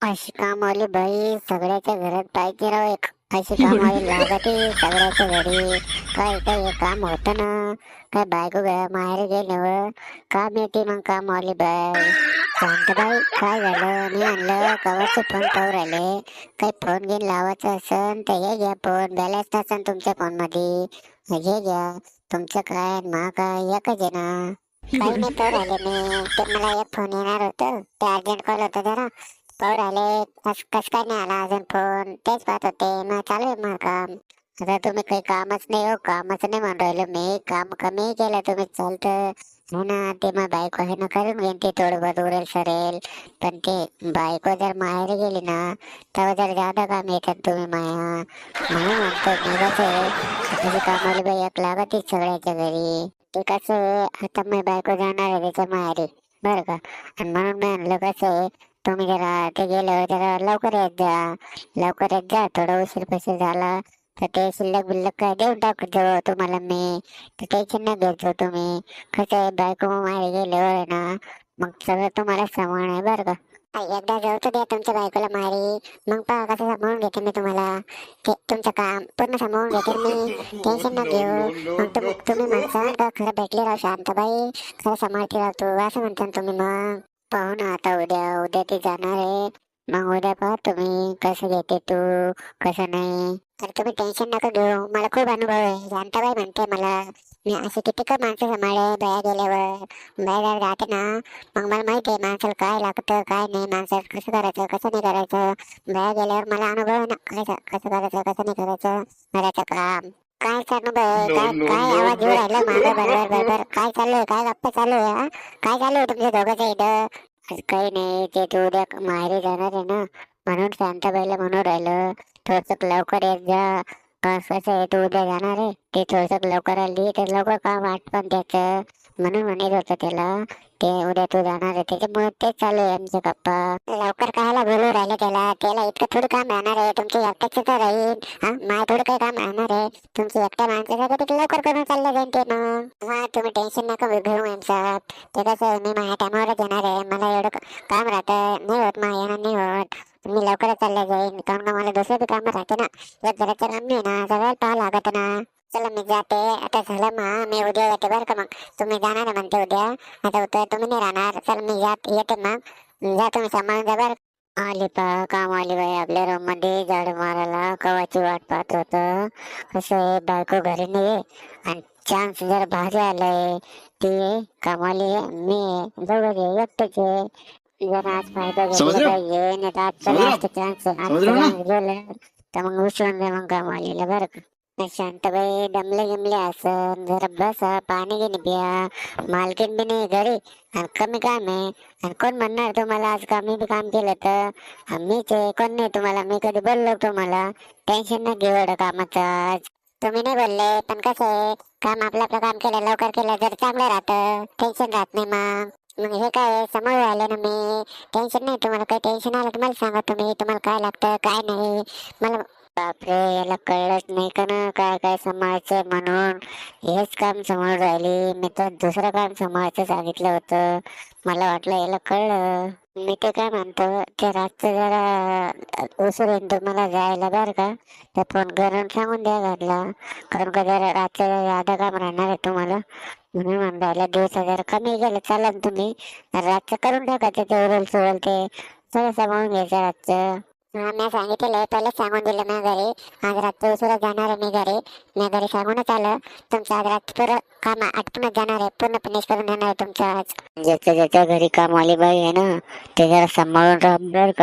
अशी कामवाली बाई सगळ्याच्या घरात पाहिजे राव एक. अशी कामवाली लागते सगळ्याच्या घरी. काय काय हे काम होत ना. काय बायको माहेर गेल्यावर काम येते मग कामवाली बाई. शांताबाई काय झालं, मी आणलं कवरचे फोन पाहू राहिले. काही फोन घेऊन लावायचं असन तर हे घ्या फोन, बॅलन्स नसन तुमच्या फोन मध्ये हे घ्या. तुमचं काय मा काय एकच आहे ना. काही नाही पाहू राहिले मी. ते मला एक फोन येणार होतं, ते अर्जंट कॉल होता जरा. पाहू राहिले कस काय नाही आला अजून फोन, तेच पाहत होते. मग चालू आहे मग काम. आता तुम्ही काही कामच नाही हो, कामच नाही म्हणून राहिलो मी. काम कमी केलं तुम्ही चालतं हो ना. ते मग बायको आहे ना, करून घेईन ते थोडं बहुत उरेल सरेल. पण ते बायको जर माहेर गेली ना, तेव्हा जर जादा काम येतात तुम्ही माया. म्हणून म्हणतो मी कसं आहे, तुझी कामाला बाई एक लागत सगळ्याच्या घरी. ते कसं आहे, आता मी बायको जाणार आहे त्याच्या माहेरी बरं का. आणि म्हणून मी म्हणलं कसं आहे, तुम्ही जरा ते गेल्यावर जरा लवकर येत जा. लवकर येत जा, थोडा उशीर पशीर झाला तर ते शिल्लक बिल्लक काय देऊन टाकतो तुम्हाला मी. तर टेन्शन नाही घ्यायचं तुम्ही. कसं आहे, बायको माहेरी गेल्यावर आहे ना, मग सगळं तुम्हाला सांभाळणं आहे बरं का. एकदा जाऊ तर द्या तुमच्या बायकोला माहेरी, मग पहा कसं सांभाळून घेते मी तुम्हाला. ते तुमचं काम पूर्ण सांभाळून घेते मी, टेन्शन न घेऊ. मग तुम्ही म्हणसान का खरं भेटले राव शांताबाई, खरं सांभाळते राव तू, असं म्हणता ना तुम्ही. मग पाहू ना आता उद्या उद्या ती जाणार आहे. मग उद्या पहा तुम्ही कसं घेते तू, कसं नाही. तर तुम्ही टेन्शन नका घेऊ, मला खूप अनुभव आहे. शांताबाई म्हणते मला, मी असे किती का माणसं सांभाळे बाया गेल्यावर. बाया जाते ना, मग मला माहिती आहे माणसाला काय लागतं काय नाही, माणसाला कसं करायचं कसं नाही करायचं. बाया गेल्यावर मला अनुभव आहे ना, कसं कसं करायचं कसं नाही करायचं घराचं काम. काय अनुभव आहे, काय काय आवाज येऊ राहिला मागं बरोबर बरोबर. काय चालू आहे, काय गप्पा चालू आहे हा? काय चालू आहे तुमच्या दोघांच्या इथं? काही नाही, ते तू उद्या माहेरी जाणार आहे ना, म्हणून शांताबाईला म्हणून राहिलं थोडस लवकर येत जा. कसं आहे, तू उद्या जाणार आहे, ते थोडस लवकर आली तर लवकर काम आटपण त्याचं. म्हणून म्हणत होतं त्याला, ते उद्या तू जाणार आहे त्याच्यामुळे तेच चालू आहे आमच्या गप्पा. लवकर कायला बोलू राहिले त्याला, त्याला इतकं थोडं काम राहणार आहे, तुमच्या एकट्याच तर राहील हा. मला थोडं काही काम राहणार आहे, तुमची एकट्या माणसाचं ते लवकर करून चाललं जाईल ते. मग हा तुम्ही टेन्शन नका घेऊ मॅम साहेब. ते कसं आहे, मी माझ्या टायमावरच येणार आहे. मला एवढं काम राहतं नाही होत, माझ्या येणार नाही होत. मी लवकरच चालल्या जाईन, कारण का मला दुसरं बी काम राहते ना. एक जराचं काम नाही ना, सगळं पाहावं लागत ना. चला मी जाते आता, झालं मग मी उद्या येते बरं का. मग तुम्ही जाणार आहे म्हणते उद्या, आता उद्या तुम्ही नाही राहणार. चल मी येते मग. जा तुम्ही सांभाळून जा बरं. आली पा काम आली बाई आपल्या रूम मध्ये झाड मारायला, कवाची वाट पाहत होत. कसं आहे, बायको घरी नाही आणि चान्स जर भारी आलाय. ते कामाली मी दोघं एकटेच आहे. जर आज फायदा समझ घेतला रहे हो, पाहिजे, नाही तर आजचा समझ रहे हो आप, लास्ट चान्स, समझ आजचा रहे हो ना. चान्स गेलं तर मग उचलून दे मग कामालीला बरं का. शांताबाई दमले गिमले असन, जरा बसा पाणी घेऊन प्या. मालकीन बी नाही घरी आणि कमी काम आहे. आणि कोण म्हणणार तुम्हाला आज का मी बी काम केलं तर. मीच आहे, कोण नाही तुम्हाला. मी कधी बोललो तुम्हाला? टेन्शन नाही घेऊ एवढं कामाचं आज. तुम्ही नाही बोलले, पण कसं आहे, काम आपलं आपलं काम केलं लवकर केलं जर चांगलं राहतं, टेन्शन राहत नाही. मग हे काय समोर आले ना मी. टेन्शन नाही तुम्हाला, काही टेन्शन आलं तुम्हाला सांगा तुम्ही, तुम्हाला काय लागतं काय नाही मला. बापरे, याला कळलंच नाही का ना काय काय सांभाळायचं म्हणून. हेच काम सांभाळून राहिली, मी तर दुसरं काम सांभाळायचं सांगितलं होतं. मला वाटलं याला कळलं. मी ते काय म्हणतो, ते रातचं जरा उशीर होईल तुम्हाला जायला बरं का. तर फोन करून सांगून द्या घरला, कारण का जरा रातचं जादा काम राहणार आहे तुम्हाला. म्हणून म्हणलं दिवस जरा कमी गेलं चालेल, तुम्ही रातचं करून टाकायचं ते उरल सुरल ते सगळं सांभाळून घ्यायचं रातचं. हा मी सांगितलेलं, पहिलेच सांगून दिलं मी घरी. आज रात्री उशिरा जाणार आहे मी घरी. मी घरी सांगूनच आलं, तुमचं आज रात्री पुरं काम आटपूनच जाणार आहे, पूर्ण फिनिश करून येणार आहे तुमचं आज. ज्याच्या ज्याच्या घरी कामवाली बाई आहे ना, ते जरा सांभाळून राहा बरं का.